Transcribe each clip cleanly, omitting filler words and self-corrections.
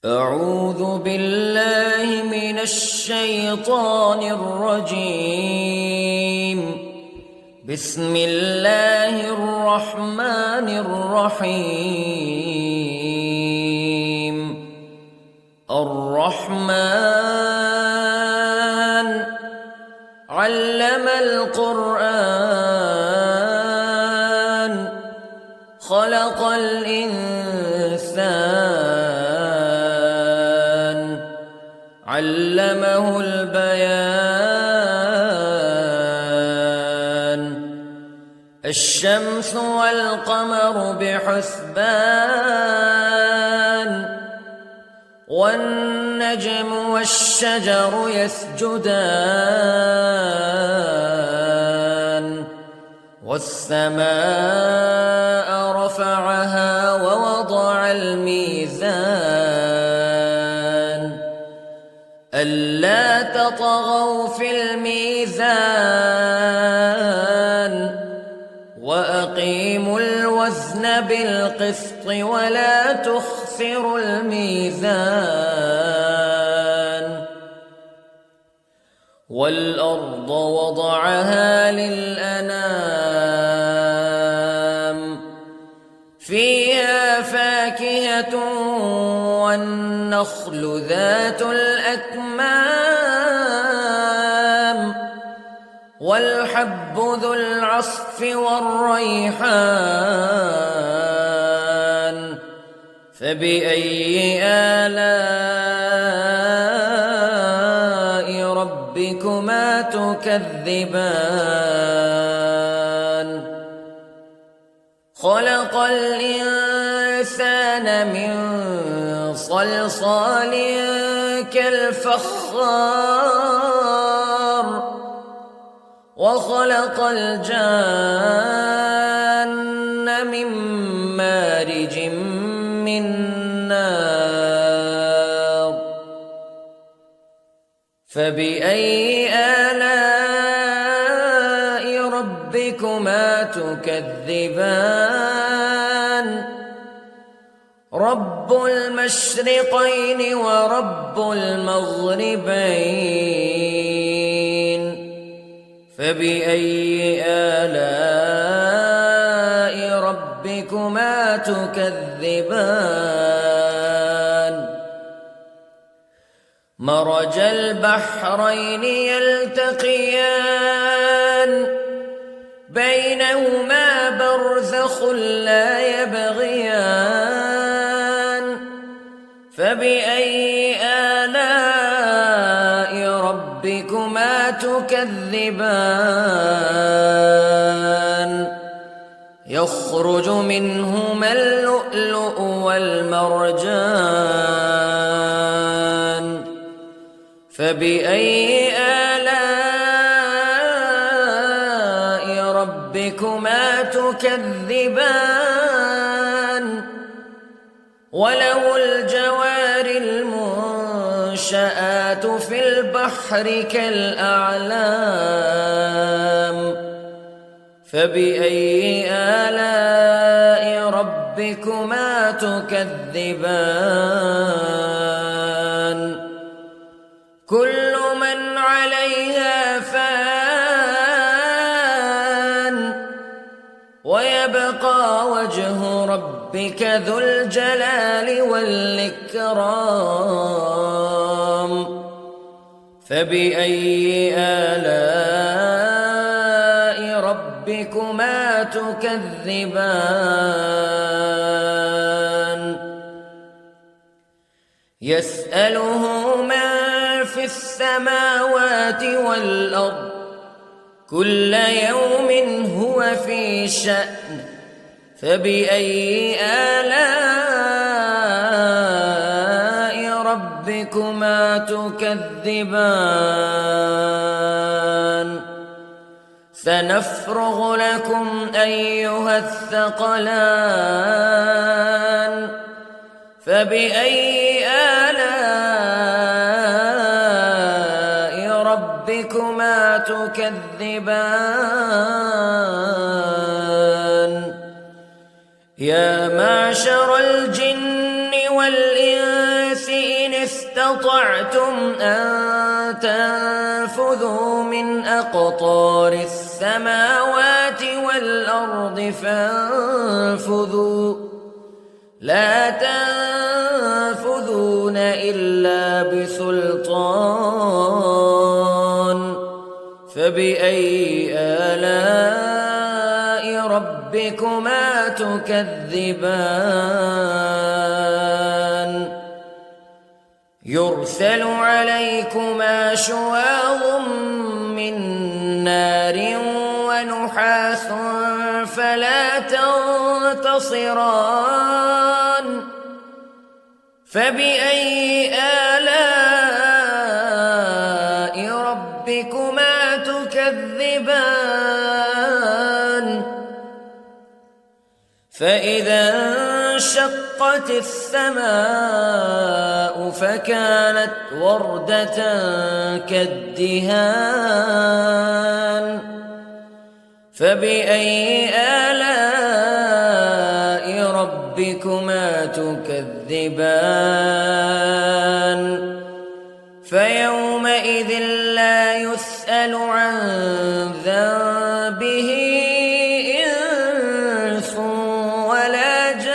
أعوذ بالله من الشيطان الرجيم. بسم الله الرحمن الرحيم. الرحمن علم القرآن خلق الإنسان علمه البيان. الشمس والقمر بحسبان والنجم والشجر يسجدان والسماء رفعها ووضع الميزان ألا تطغوا في الميزان وأقيموا الوزن بالقسط ولا تخسروا الميزان. والأرض وضعها للأنام فيها فاكهة والنخل ذات الأكمام والحب ذو العصف والريحان فبأي آلاء ربكما تكذبان. خلق الإنسان من صلصال كالفخار وخلق الجان من مارج من نار فبأي آلاء ربكما تكذبان. رب المشرقين ورب المغربين فبأي آلاء ربكما تكذبان. مرج البحرين يلتقيان بينهما برزخ لا يبغيان فبأي آلاء ربكما تكذبان. يخرج منهما اللؤلؤ والمرجان فبأي آلاء ربكما تكذبان. وله الجوار المنشآت في البحر كالأعلام فبأي آلاء ربكما تكذبان. كل من عليها فان ويبقى وجه ربك ذو الجلال والإكرام فبأي آلاء ربكما تكذبان. يسأله من في السماوات والأرض كل يوم هو في شأن فبأي آلاء ربكما تكذبان. سنفرغ لكم أيها الثقلان فبأي آلاء ربكما تكذبان. يا معشر الجن والإنس استطعتم أن تنفذوا من أقطار السماوات والأرض فانفذوا لا تنفذون إلا بسلطان فبأي آلاء ربكما تكذبان يرسل عليكما شواظ من نار ونحاس فلا تنتصران فبأي آلاء ربكما تكذبان فإذا انشقت السماء فكانت وردة كالدهان فبأي آلاء ربكما تكذبان فيومئذ لا يسأل عن ذنبه إنس ولا جان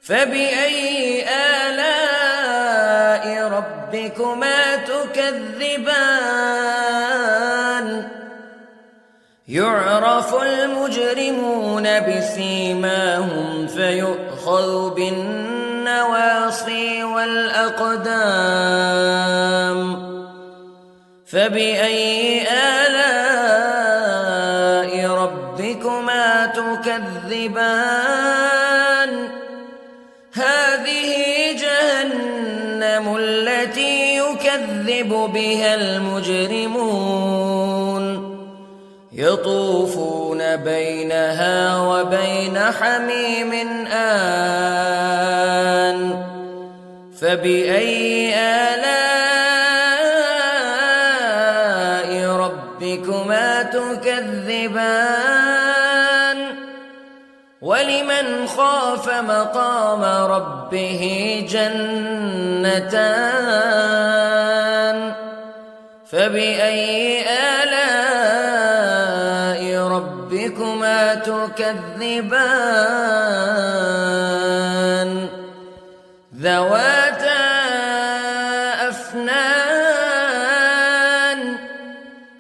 فبأي آلاء ربكما تكذبان يعرف المجرمون بسيماهم فيؤخذ بالنواصي والأقدام فبأي آلاء ربكما تكذبان هذه جهنم التي يكذب بها المجرمون يطوفون بينها وبين حميم آن فبأي آلاء ربكما تكذبان ولمن خاف مقام ربه جنتان فبأي آلاء ربكما تكذبان ذواتا أفنان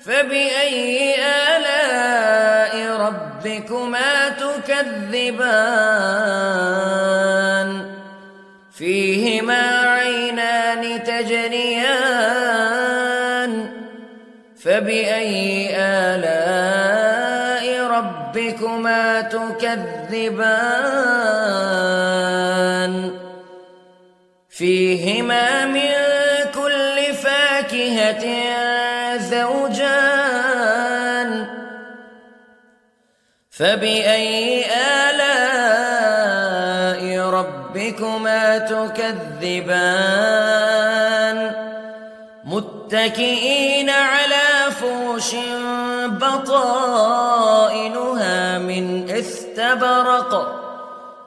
فبأي آلاء ربكما تكذبان فيهما عينان تجريان فبأي آلاء ربكما تكذبان فيهما من كل فاكهة زوجان فبأي آلاء ربكما تكذبان متكئين على فرش بطائنها من استبرق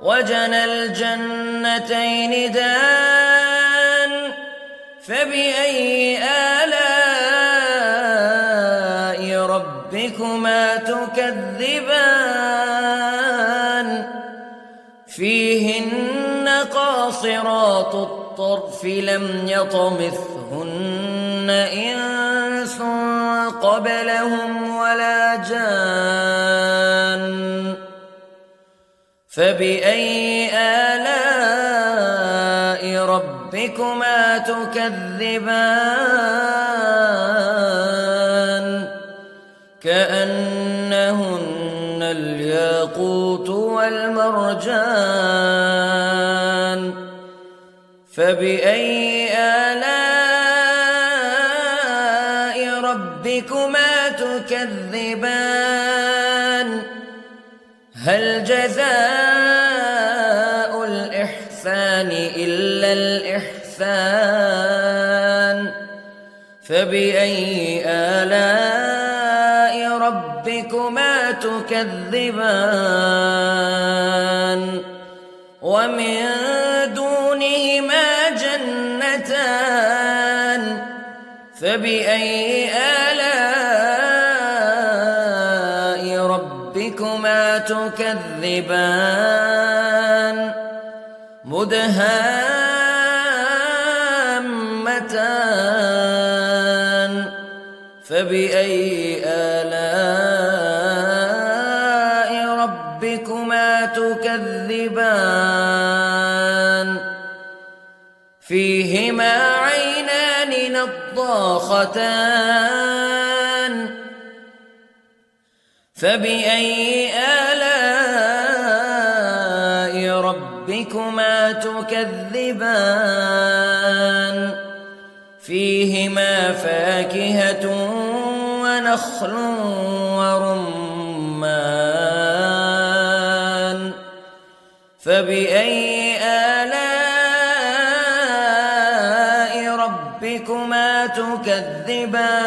وجنى الجنتين دان فبأي آلاء ربكما تكذبان فيهن قاصرات الطرف لم يطمثهن إنس قبلهم ولا جان فبأي آلاء ربكما تكذبان كأنهن الياقوت والمرجان فبأي آلاء ربكما تكذبان هل جزاء الإحسان إلا الإحسان فبأي آلاء ربكما تكذبان ومن دونهما جنتان فبأي آلاء ربكما تكذبان مدهامتان فبأي آلاء ربكما تكذبان فيهما عينان نضاختان فبأي آلاء ربكما تكذبان فيهما فاكهة ونخل ورمان فبأي آلاء ربكما تكذبان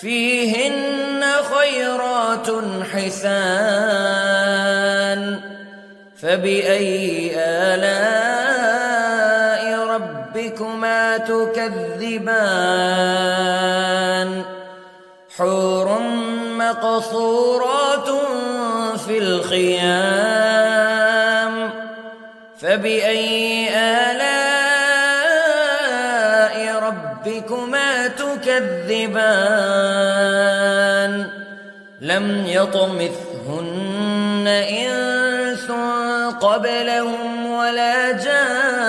فيهن خيرات حسان فبأي آلاء ربكما تكذبان حور مقصورات في الخيام فبأي آلاء ربكما تكذبان لم يطمثهن إنس قبلهم ولا جان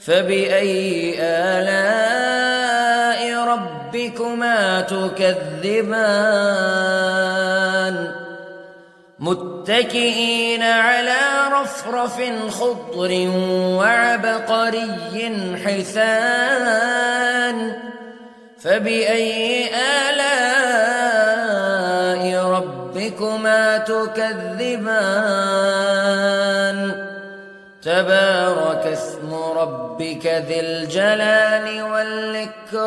فبأي آلاء ربكما تكذبان متكئين على رفرف خضر وعبقري حسان فبأي آلاء ربكما تكذبان تبارك اسم ربك ذي الجلال والإكرام